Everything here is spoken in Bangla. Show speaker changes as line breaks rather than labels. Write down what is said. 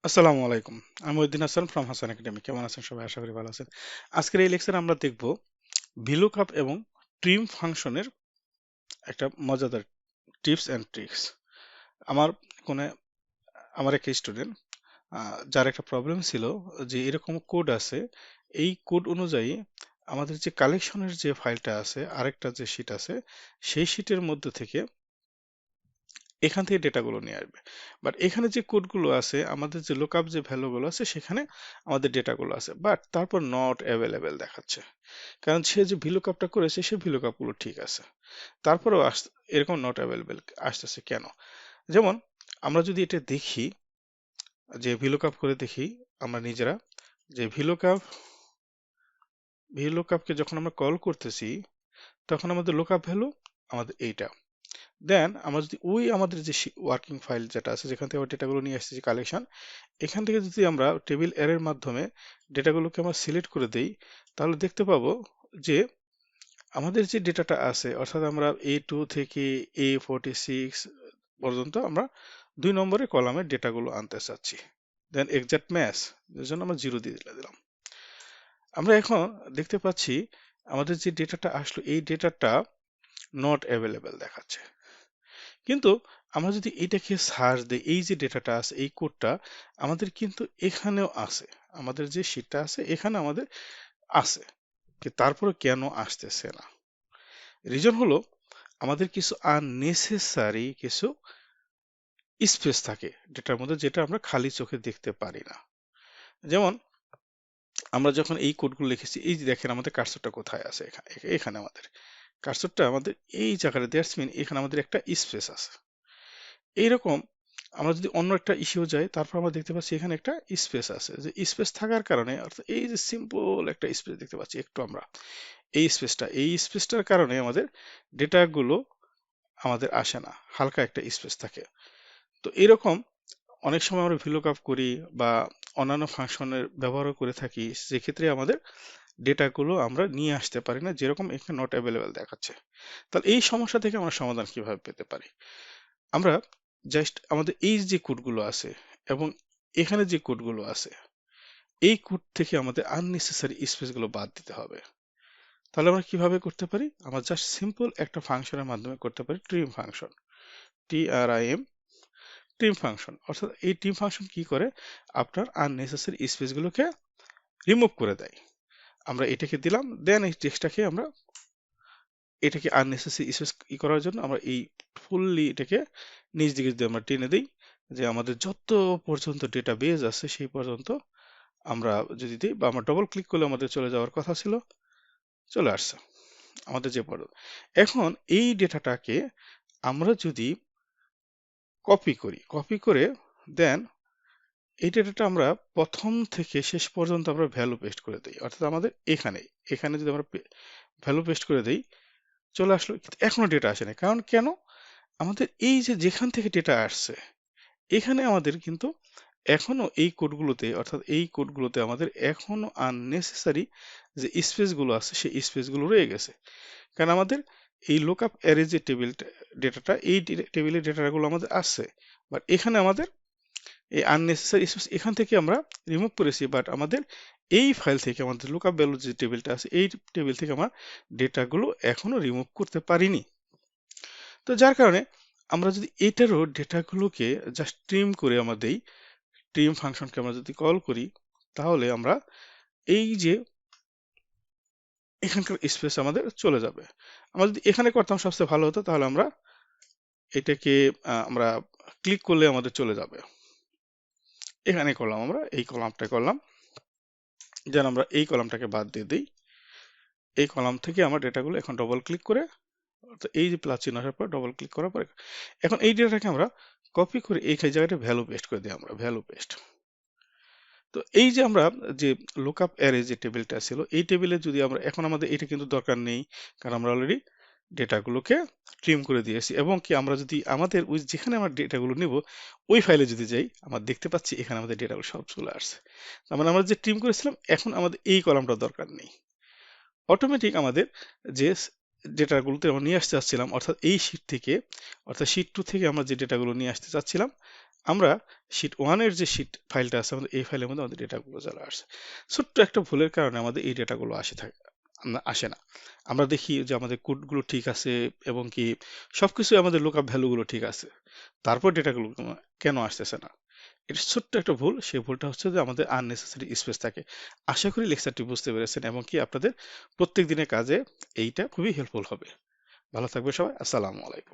আসসালামু আলাইকুম। আমি মহিউদ্দিন হাসান ফ্রম হাসান একাডেমি। কেমন আছেন সবাই? আশা করি ভালো আছেন। আজকের এই লেকচারে আমরা দেখব ভিলুকআপ এবং ট্রিম ফাংশনের একটা মজাদার টিপস অ্যান্ড ট্রিক্স। আমার কোনে আমার একটা স্টুডেন্ট যার একটা প্রবলেম ছিল যে এরকম কোড আছে, এই কোড অনুযায়ী আমাদের যে কালেকশনের যে ফাইলটা আছে, আরেকটা যে শিট আছে, সেই শিটের মধ্যে থেকে এখান থেকে ডেটাগুলো নিয়ে আসবে। বাট এখানে যে কোডগুলো আছে, আমাদের যে লুকআপ যে ভ্যালুগুলো আছে, সেখানে আমাদের ডেটাগুলো আছে, বাট তারপর নট অ্যাভেলেবেল দেখাচ্ছে। কারণ সে যে ভিলুকআপটা করেছে, সে ভিলুকআপগুলো ঠিক আছে, তারপরেও এরকম নট অ্যাভেলেবেল আসতেছে কেন? যেমন আমরা যদি এটা দেখি, যে ভিলুকআপ করে দেখি আমরা নিজেরা, যে ভিলুকআপকে যখন আমরা কল করতেছি, তখন আমাদের লুকআপ ভ্যালু আমাদের এইটা। দেন আমরা যদি আমাদের যে ওয়ার্কিং ফাইল যেটা আছে, যেখান থেকে আমরা ডেটাগুলো নিয়ে আসছি কালেকশন, এখান থেকে যদি আমরা টেবিল এর মাধ্যমে ডেটাগুলোকে আমরা সিলেক্ট করে দেই, তাহলে দেখতে পাবো যে আমাদের যে ডেটাটা আছে, অর্থাৎ আমরা A2 থেকে A46 পর্যন্ত আমরা 2 নম্বরের কলামের ডেটাগুলো আনতে চাচ্ছি। দেন এক্সাক্ট ম্যাচ, এর জন্য আমরা 0 দিয়ে দিলাম। আমরা এখন দেখতে পাচ্ছি আমাদের যে ডেটাটা আসলো, এই ডেটাটা নট অ্যাভেলেবেল দেখাচ্ছে। কিন্তু আমরা যদি এটাকে সার্চ দিই, এই যে ডেটাটা আছে, এই কোডটা আমাদের কিন্তু এখানেও আছে, আমাদের যে শীটটা আছে এখানে আমাদের আছে, তারপরে কেন আসতেছে না? রিজন হলো আমাদের কিছু আননেসেসারি কিছু স্পেস থাকে ডেটার মধ্যে, যেটা আমরা খালি চোখে দেখতে পারি না। যেমন আমরা যখন এই কোডগুলো লিখেছি, এই যে দেখেন আমাদের কার্সরটা কোথায় আছে, এখানে এখানে আমাদের কার্সরটা আমাদের এই জায়গাটা, দ্যাটস মিন এখানে আমাদের একটা স্পেস আছে। এইরকম আমরা যদি অন্য একটা ইস্যু যাই, তারপর আমরা দেখতে পাচ্ছি এখানে একটা স্পেস আছে, যে স্পেস থাকার কারণে, অর্থাৎ এই যে সিম্পল একটা স্পেস দেখতে পাচ্ছি একটু আমরা, এই স্পেসটার কারণে আমাদের ডেটাগুলো আমাদের আসে না, হালকা একটা স্পেস থাকে। তো এরকম অনেক সময় আমরা ভিলুকআপ করি বা অন্যান্য ফাংশনের ব্যবহারও করে থাকি, যেক্ষেত্রে আমাদের ডেটাগুলো আমরা নিয়ে আসতে পারি না, যেরকম এখানে নট অ্যাভেলেবেল দেখাচ্ছে। তাহলে এই সমস্যা থেকে আমরা সমাধান কিভাবে পেতে পারি? আমরা জাস্ট আমাদের এই যে কোডগুলো আছে এবং এখানে যে কোডগুলো আছে, এই কোড থেকে আমাদের আননেসেসারি স্পেসগুলো বাদ দিতে হবে। তাহলে আমরা কিভাবে করতে পারি? আমরা জাস্ট সিম্পল একটা ফাংশনের মাধ্যমে করতে পারি, trim function, TRIM, trim function. অর্থাৎ এই ট্রিম ফাংশন কি করে? আপনার আননেসেসারি স্পেসগুলোকে রিমুভ করে দেয়। আমরা এটাকে দিলাম, দেন এই টেক্সটটাকে আমরা এটাকে আননেসেসারি স্পেস করার জন্য আমরা এই ফুললি এটাকে নিচ দিকে যদি আমরা টেনে দিই, যে আমাদের যত পর্যন্ত ডেটা বেজ আছে সেই পর্যন্ত আমরা যদি দিই, বা আমরা ডবল ক্লিক করলে আমাদের চলে যাওয়ার কথা ছিল, চলে আসছে আমাদের যে পর্যন্ত। এখন এই ডেটাটাকে আমরা যদি কপি করে দেন এই ডেটাটা আমরা প্রথম থেকে শেষ পর্যন্ত আমরা ভ্যালু পেস্ট করে দিই, অর্থাৎ আমাদের এখানে এখানে যদি আমরা ভ্যালু পেস্ট করে দিই, চলে আসলো, কিন্তু এখনো ডেটা আসে না। কারণ কেন? আমাদের এই যে যেখান থেকে ডেটা আসছে, এখানে আমাদের কিন্তু এখনো এই কোডগুলোতে, অর্থাৎ এই কোডগুলোতে আমাদের এখনো আননেসেসারি যে স্পেসগুলো আছে, সেই স্পেসগুলো রয়ে গেছে। কারণ আমাদের এই লুকআপ অ্যারে যে ডেটাটা, এই টেবিলের ডেটাগুলো আমাদের আসছে, বাট এখানে আমাদের এই আননেসেসারি স্পেস এখান থেকে আমরা রিমুভ করেছি, বাট আমাদের এই ফাইল থেকে আমাদের লুকআপ ভ্যালু যে টেবিলটা আছে, এই টেবিল থেকে আমরা ডেটাগুলো এখনো রিমুভ করতে পারিনি। তো যার কারণে আমরা যদি এটারও ডেটাগুলোকে জাস্ট ট্রিম করে আমরা দেই, ট্রিম ফাংশনকে আমরা যদি কল করি, তাহলে আমরা এই যে এখানকার স্পেস আমাদের চলে যাবে। আমরা যদি এখানে করতাম সবচেয়ে ভালো হতো, তাহলে আমরা এটাকে আমরা ক্লিক করলে আমাদের চলে যাবে। এখানে করলাম, আমরা এই কলামটা করলাম, যেন আমরা এই কলামটাকে বাদ দিয়ে দিই। এই কলাম থেকে আমরা ডেটাগুলো এখন ডবল ক্লিক করে, অর্থাৎ এই যে প্লাস চিহ্ন আসার পর ডবল ক্লিক করার পরে এখন এই ডেটাটাকে আমরা কপি করে এই জায়গাটা ভ্যালু পেস্ট করে দিই, আমরা ভ্যালু পেস্ট। তো এই যে আমরা যে লুকআপ অ্যারে যে টেবিলটা ছিল, এই টেবিলে যদি আমরা এখন আমাদের এটা কিন্তু দরকার নেই, কারণ আমরা অলরেডি ডেটাগুলোকে ট্রিম করে দিয়েছি। এবং কি আমরা যদি আমাদের ওই যেখানে আমরা ডেটাগুলো নিব, ওই ফাইলে যদি যাই, আমরা দেখতে পাচ্ছি এখানে আমাদের ডেটাগুলো সব চলে আসছে। তার মানে আমরা যে ট্রিম করেছিলাম, এখন আমাদের এই কলামটা দরকার নেই। অটোমেটিক আমাদের যে ডেটাগুলোতে আমরা নিয়ে আসতে চাচ্ছিলাম, অর্থাৎ এই শিট থেকে, অর্থাৎ শিট 2 থেকে আমরা যে ডেটাগুলো নিয়ে আসতে চাচ্ছিলাম, আমরা শিট ওয়ানের যে শিট ফাইলটা আছে আমাদের এই ফাইলের মধ্যে আমাদের ডেটাগুলো চলে আসছে। ছোট্ট একটা ভুলের কারণে আমাদের এই ডেটাগুলো আসে না। আমরা দেখি যে আমাদের কোডগুলো ঠিক আছে এবং কি সবকিছু আমাদের লুকআপ ভ্যালুগুলো ঠিক আছে, তারপর ডেটাগুলো কেন আসতেছে না? এটা ছোট্ট একটা ভুল। সেই ভুলটা হচ্ছে যে আমাদের আননেসেসারি স্পেস থাকে। আশা করি লেকচারটি বুঝতে পেরেছেন এবং কি আপনাদের প্রত্যেক দিনের কাজে এইটা খুবই হেল্পফুল হবে। ভালো থাকবে সবাই। আসসালামু আলাইকুম।